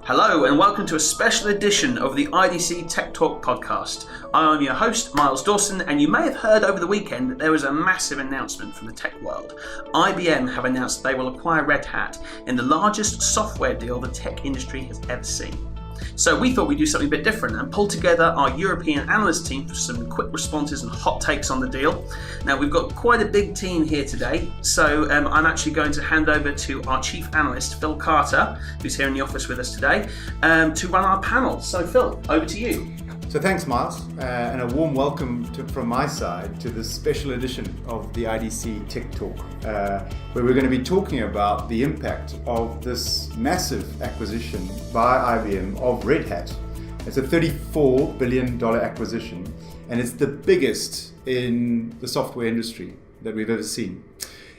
Hello and welcome to a special edition of the IDC TechTalk podcast. I am your host, Miles Dawson, and you may have heard over the weekend that there was a massive announcement from the tech world. IBM have announced they will acquire Red Hat in the largest software deal the tech industry has ever seen. So we thought we'd do something a bit different and pull together our European analyst team for some quick responses and hot takes on the deal. Now we've got quite a big team here today, so I'm actually going to hand over to our chief analyst, Phil Carter, who's here in the office with us today, to run our panel. So Phil, over to you. So thanks, Miles, and a warm welcome from my side to this special edition of the IDC TechTalk, where we're going to be talking about the impact of this massive acquisition by IBM of Red Hat. It's a $34 billion acquisition, and it's the biggest in the software industry that we've ever seen.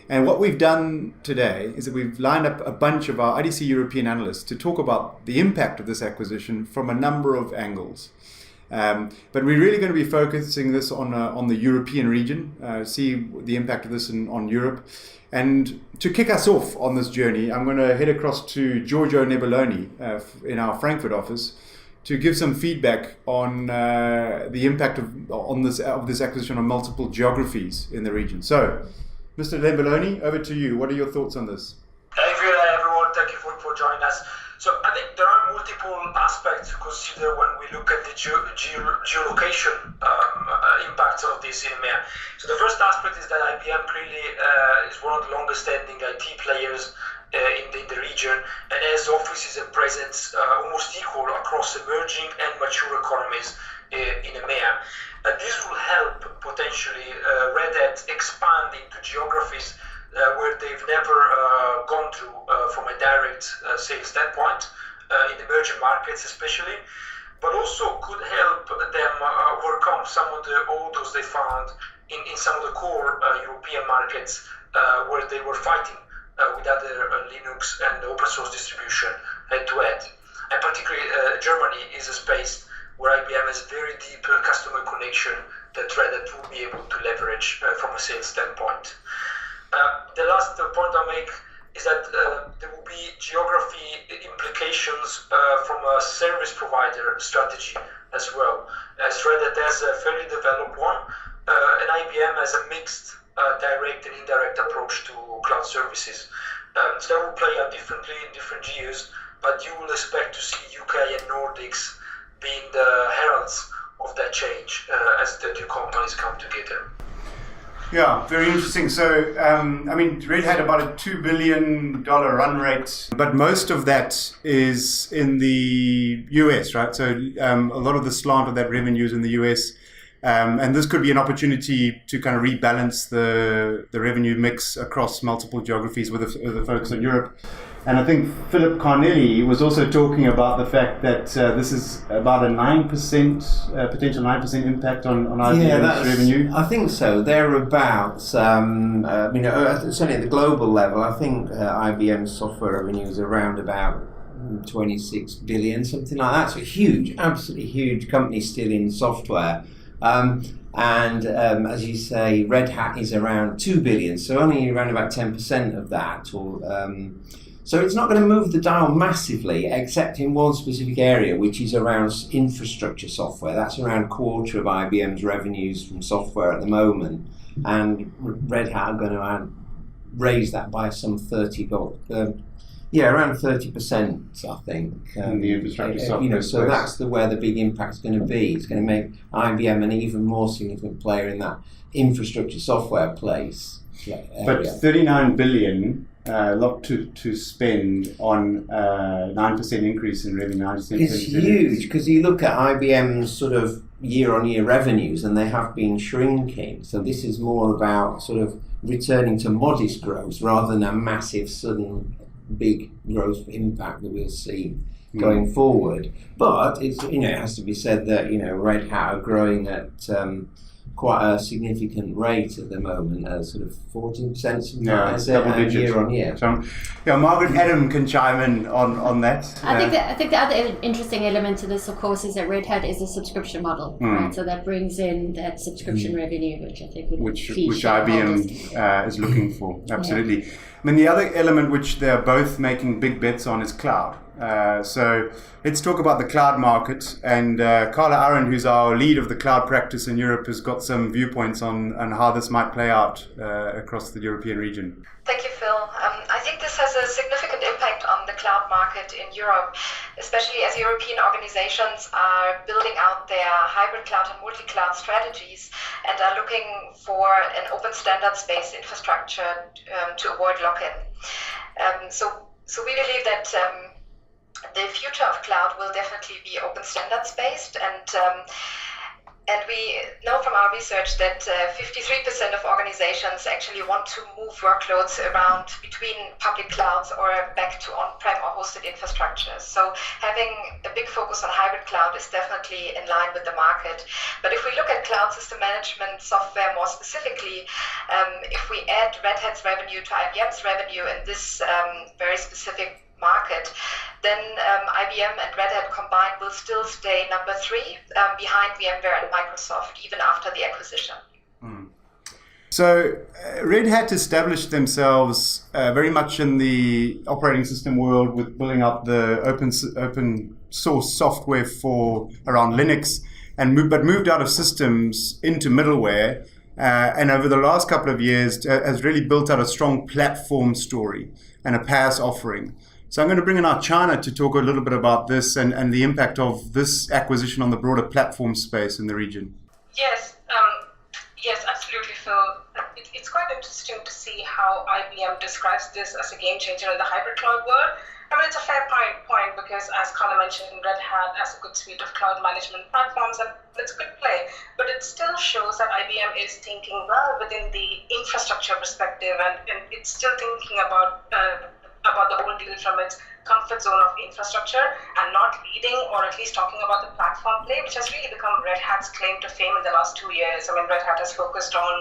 And what we've done today is that we've lined up a bunch of our IDC European analysts to talk about the impact of this acquisition from a number of angles. But we're really going to be focusing this on the European region, see the impact of this on Europe. And to kick us off on this journey, I'm going to head across to Giorgio Nebeloni in our Frankfurt office to give some feedback on the impact of this acquisition on multiple geographies in the region. So, Mr. Nebeloni, over to you. What are your thoughts on this? Thank you, everyone. Thank you for joining us. So I think there are multiple aspects to consider when we look at the geolocation impact of this in EMEA. So the first aspect is that IBM clearly is one of the longest standing IT players in the region and has offices and presence almost equal across emerging and mature economies in EMEA. This will help potentially Red Hat expand into geographies where they've never gone through from a direct sales standpoint, in emerging markets especially, but also could help them overcome some of the hurdles they found in some of the core European markets where they were fighting with other Linux and open source distribution head-to-head. And particularly Germany is a space where IBM has very deep customer connection that Red Hat will be able to leverage from a sales standpoint. The last point I'll make is that there will be geography implications from a service provider strategy as well. As Red Hat has a fairly developed one, and IBM has a mixed direct and indirect approach to cloud services. So that will play out differently in different geos, but you will expect to see UK and Nordics being the heralds of that change as the two companies come together. Yeah, very interesting. So, Red had about a $2 billion run rate, but most of that is in the US, right? So a lot of the slant of that revenue is in the US. And this could be an opportunity to kind of rebalance the revenue mix across multiple geographies with a focus on Europe. And I think Philip Carnelli was also talking about the fact that this is about a 9%, potential 9% impact on IBM's revenue. I think so. Thereabouts. Certainly at the global level, I think IBM's software revenue is around about 26 billion, something like that. So huge, absolutely huge company still in software. As you say, Red Hat is around 2 billion, so only around about 10% of that. So it's not going to move the dial massively, except in one specific area, which is around infrastructure software. That's around a quarter of IBM's revenues from software at the moment, and Red Hat are going to raise that by some around 30%, I think. In the infrastructure software. So that's where the big impact's going to be. It's going to make IBM an even more significant player in that infrastructure software place. But 39 billion, a lot to spend on 9% increase in revenue. It's huge, because you look at IBM's sort of year-on-year revenues, and they have been shrinking. So this is more about sort of returning to modest growth rather than a massive, sudden, big growth impact that we'll see going forward. But it has to be said that Red Hat are growing at quite a significant rate at the moment, sort of 14% year on year. So, Margaret Adam can chime in on that. I think the other interesting element to this, of course, is that Red Hat is a subscription model, right? So that brings in that subscription revenue, which I think which IBM is looking for. Absolutely. Yeah. I mean, the other element which they're both making big bets on is cloud. So let's talk about the cloud market. And Carla Arendt, who's our lead of the cloud practice in Europe, has got some viewpoints on how this might play out across the European region. Thank you, Phil. I think this has a significant impact on the cloud market in Europe, especially as European organizations are building out their hybrid cloud and multi-cloud strategies and are looking for an open standards-based infrastructure to avoid lock-in. So we believe that the future of cloud will definitely be open standards-based, and we know from our research that 53% of organizations actually want to move workloads around between public clouds or back to on-prem or hosted infrastructures. So having a big focus on hybrid cloud is definitely in line with the market. But if we look at cloud system management software more specifically, if we add Red Hat's revenue to IBM's revenue in this very specific market, then IBM and Red Hat combined will still stay number 3 behind VMware and Microsoft, even after the acquisition. So Red Hat established themselves very much in the operating system world with building up the open source software for around Linux, but moved out of systems into middleware. And over the last couple of years has really built out a strong platform story and a PaaS offering. So I'm going to bring in our China to talk a little bit about this and the impact of this acquisition on the broader platform space in the region. Yes, absolutely, Phil. It's quite interesting to see how IBM describes this as a game changer in the hybrid cloud world. I mean, it's a fair point because, as Carla mentioned, Red Hat has a good suite of cloud management platforms, and it's a good play. But it still shows that IBM is thinking well within the infrastructure perspective, and it's still thinking about the whole deal from its comfort zone of infrastructure and not leading or at least talking about the platform play, which has really become Red Hat's claim to fame in the last 2 years. I mean, Red Hat has focused on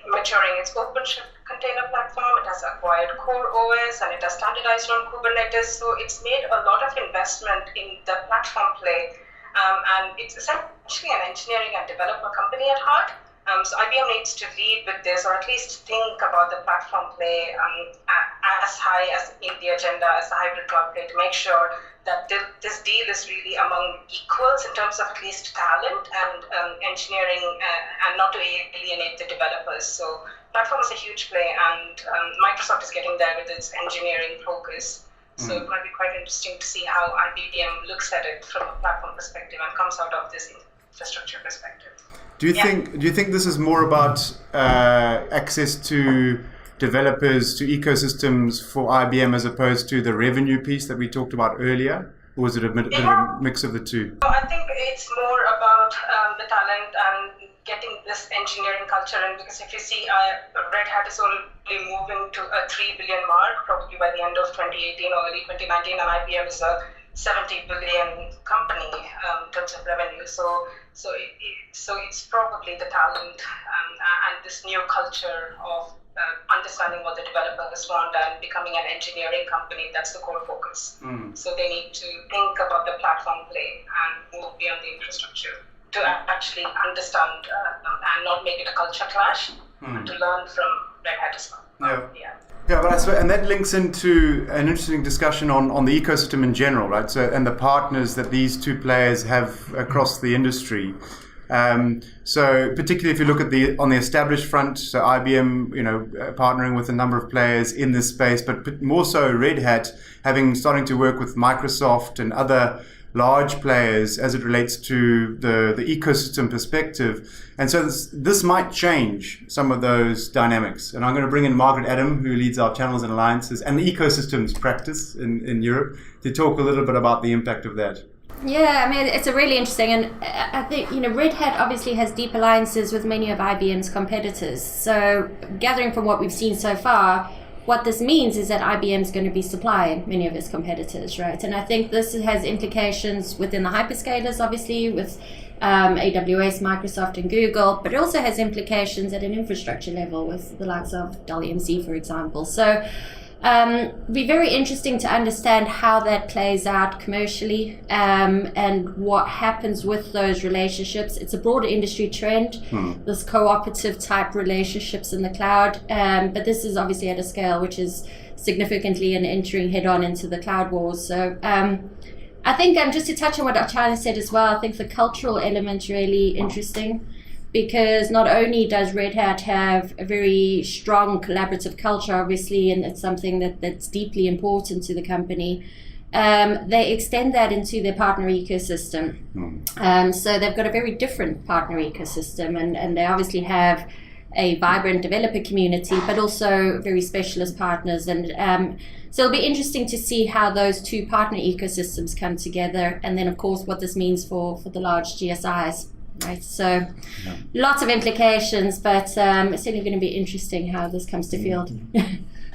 maturing its OpenShift container platform. It has acquired Core OS and it has standardized on Kubernetes. So it's made a lot of investment in the platform play. And it's essentially an engineering and developer company at heart. So IBM needs to lead with this, or at least think about the platform play as high as in the agenda as the hybrid cloud play, to make sure that this deal is really among equals in terms of at least talent and engineering, and not to alienate the developers. So platform is a huge play, and Microsoft is getting there with its engineering focus. So it might be quite interesting to see how IBM looks at it from a platform perspective and comes out of this infrastructure perspective. Do you think this is more about access to developers, to ecosystems for IBM as opposed to the revenue piece that we talked about earlier? Or was it a bit of a mix of the two? I think it's more about the talent and getting this engineering culture in, because if you see Red Hat is only moving to a 3 billion mark probably by the end of 2018 or early 2019, and IBM is a 70 billion company in terms of revenue. So it's probably the talent and this new culture of understanding what the developers want and becoming an engineering company. That's the core focus. So they need to think about the platform play and move beyond the infrastructure to actually understand and not make it a culture clash, to learn from Red Hat as well. Yeah, but I suppose, and that links into an interesting discussion on the ecosystem in general, right? So, and the partners that these two players have across the industry. So, particularly if you look at on the established front, so IBM, partnering with a number of players in this space, but more so Red Hat starting to work with Microsoft and other large players as it relates to the ecosystem perspective. And so this might change some of those dynamics. And I'm going to bring in Margaret Adam, who leads our channels and alliances and the ecosystems practice in Europe, to talk a little bit about the impact of that. Yeah, I mean, it's a really interesting, and I think, Red Hat obviously has deep alliances with many of IBM's competitors. So gathering from what we've seen so far, what this means is that IBM is going to be supplying many of its competitors, right? And I think this has implications within the hyperscalers, obviously, with AWS, Microsoft, and Google, but it also has implications at an infrastructure level with the likes of Dell EMC, for example. So it'd be very interesting to understand how that plays out commercially and what happens with those relationships. It's a broader industry trend, this cooperative type relationships in the cloud, but this is obviously at a scale which is significantly and entering head-on into the cloud wars. So I think just to touch on what China said as well, I think the cultural element really interesting, because not only does Red Hat have a very strong collaborative culture, obviously, and it's something that's deeply important to the company, they extend that into their partner ecosystem. So they've got a very different partner ecosystem, and they obviously have a vibrant developer community, but also very specialist partners. And so it'll be interesting to see how those two partner ecosystems come together, and then of course what this means for the large GSIs. Right, so lots of implications, but it's certainly going to be interesting how this comes to field.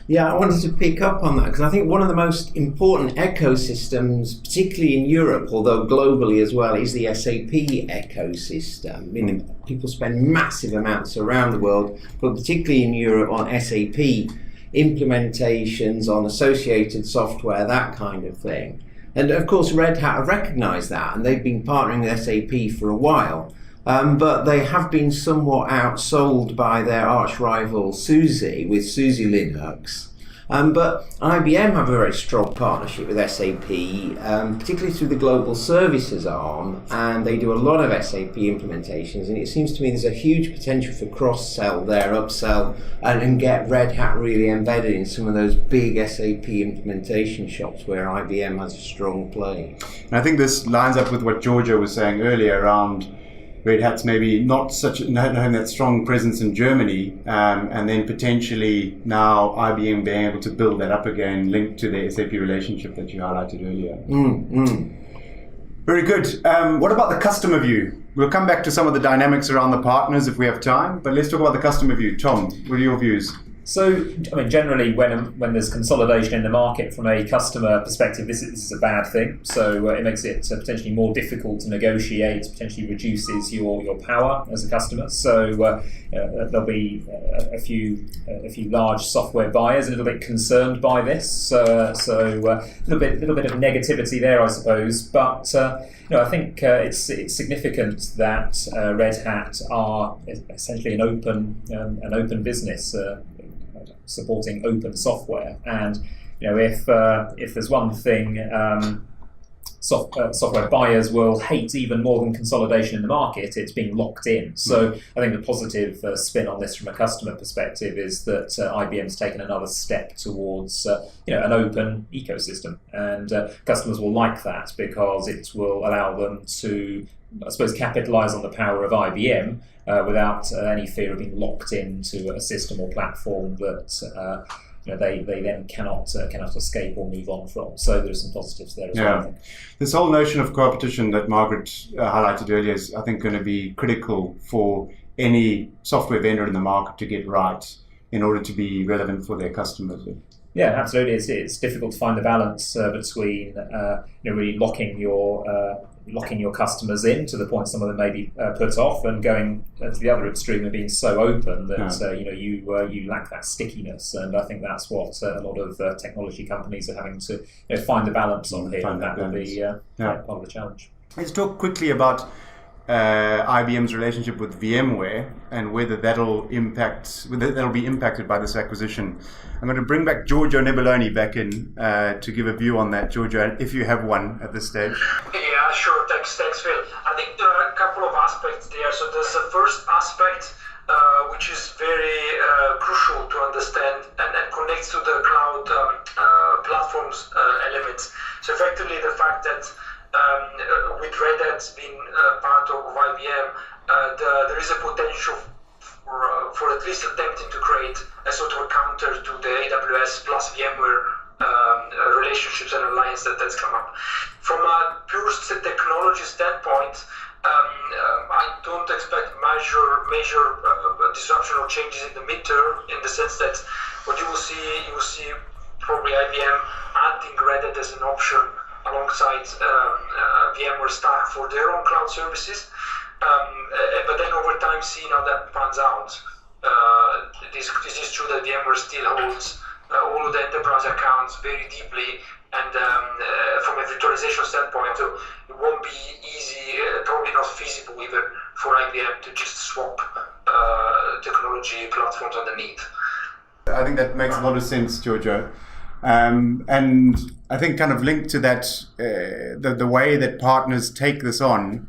Yeah, I wanted to pick up on that because I think one of the most important ecosystems, particularly in Europe, although globally as well, is the SAP ecosystem. I mean, people spend massive amounts around the world, but particularly in Europe on SAP implementations, on associated software, that kind of thing. And of course, Red Hat have recognised that, and they've been partnering with SAP for a while. But they have been somewhat outsold by their arch rival SUSE with SUSE Linux. But IBM have a very strong partnership with SAP, particularly through the global services arm, and they do a lot of SAP implementations, and it seems to me there's a huge potential for cross-sell there, upsell, and get Red Hat really embedded in some of those big SAP implementation shops where IBM has a strong play. And I think this lines up with what Giorgio was saying earlier around Red Hat's maybe not having that strong presence in Germany, and then potentially now IBM being able to build that up again, linked to the SAP relationship that you highlighted earlier. Very good. What about the customer view? We'll come back to some of the dynamics around the partners if we have time, but let's talk about the customer view. Tom, what are your views? So, I mean, generally, when there's consolidation in the market from a customer perspective, this is a bad thing. So it makes it potentially more difficult to negotiate, potentially reduces your power as a customer. So there'll be a few large software buyers a little bit concerned by this. A little bit of negativity there, I suppose. But I think it's significant that Red Hat are essentially an open business. Supporting open software, and if there's one thing software buyers will hate even more than consolidation in the market, it's being locked in. So I think the positive spin on this from a customer perspective is that IBM's taken another step towards an open ecosystem, and customers will like that because it will allow them to, I suppose, capitalize on the power of IBM without any fear of being locked into a system or platform that they then cannot escape or move on from. So there's some positives there as well, I think. This whole notion of competition that Margaret highlighted earlier is, I think, going to be critical for any software vendor in the market to get right in order to be relevant for their customers. Yeah, absolutely. It's difficult to find the balance between really locking your customers in to the point some of them may be put off, and going to the other extreme of being so open that you lack that stickiness. And I think that's what a lot of technology companies are having to find the balance on here. And that will be part of the challenge. Let's talk quickly about IBM's relationship with VMware and whether that'll be impacted by this acquisition. I'm going to bring back Giorgio Nebeloni back in to give a view on that. Giorgio, if you have one at this stage. Yeah, sure. Thanks, Phil. I think there are a couple of aspects there. So there's the first aspect, which is very crucial to understand and connects to the cloud platforms elements. So effectively, the fact that with Red Hat being part of IBM, there is a potential for at least attempting to create a sort of a counter to the AWS plus VMware relationships and alliance that's come up. From a pure technology standpoint, I don't expect major disruption or changes in the midterm, in the sense that what you will see probably IBM adding Red Hat as an option alongside VMware stack for their own cloud services, but then over time seeing how that pans out. This is true that VMware still holds all of the enterprise accounts very deeply, and from a virtualization standpoint, so it won't be easy, probably not feasible even for IBM to just swap technology platforms underneath. I think that makes a lot of sense, Giorgio. And I think kind of linked to that, the way that partners take this on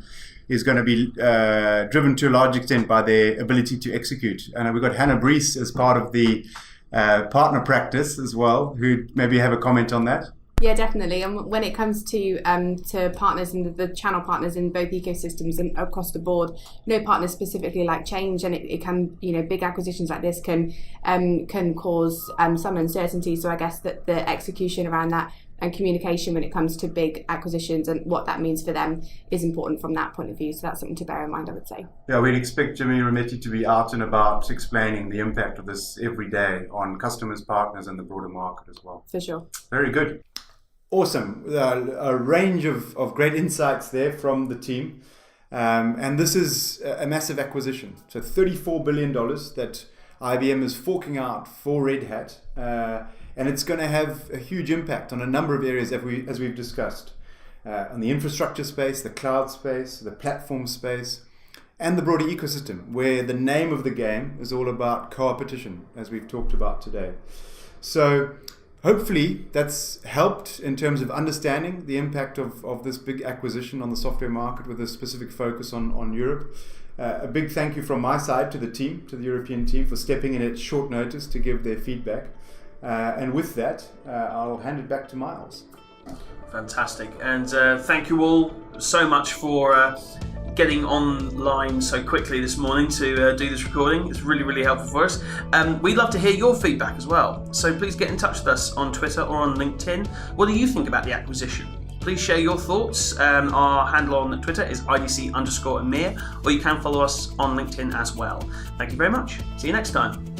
is going to be driven to a large extent by their ability to execute. And we've got Hannah Brees as part of the partner practice as well, who maybe have a comment on that. Yeah, definitely. And when it comes to partners and the channel partners in both ecosystems and across the board, partners specifically like change, and it can, big acquisitions like this can cause some uncertainty. So I guess that the execution around that and communication when it comes to big acquisitions and what that means for them is important from that point of view. So that's something to bear in mind, I would say. Yeah, we'd expect Jimmy Rometti to be out and about explaining the impact of this every day on customers, partners, and the broader market as well. For sure. Very good. Awesome. A range of great insights there from the team. And this is a massive acquisition. So $34 billion that IBM is forking out for Red Hat. And it's going to have a huge impact on a number of areas as we've discussed. On the infrastructure space, the cloud space, the platform space, and the broader ecosystem, where the name of the game is all about co-opetition, as we've talked about today. So hopefully that's helped in terms of understanding the impact of this big acquisition on the software market with a specific focus on Europe. A big thank you from my side to the team, to the European team, for stepping in at short notice to give their feedback. And with that, I'll hand it back to Miles. Fantastic. And thank you all so much for getting online so quickly this morning to do this recording. It's really, really helpful for us. We'd love to hear your feedback as well. So please get in touch with us on Twitter or on LinkedIn. What do you think about the acquisition? Please share your thoughts. Our handle on Twitter is IDC_EMEA, or you can follow us on LinkedIn as well. Thank you very much. See you next time.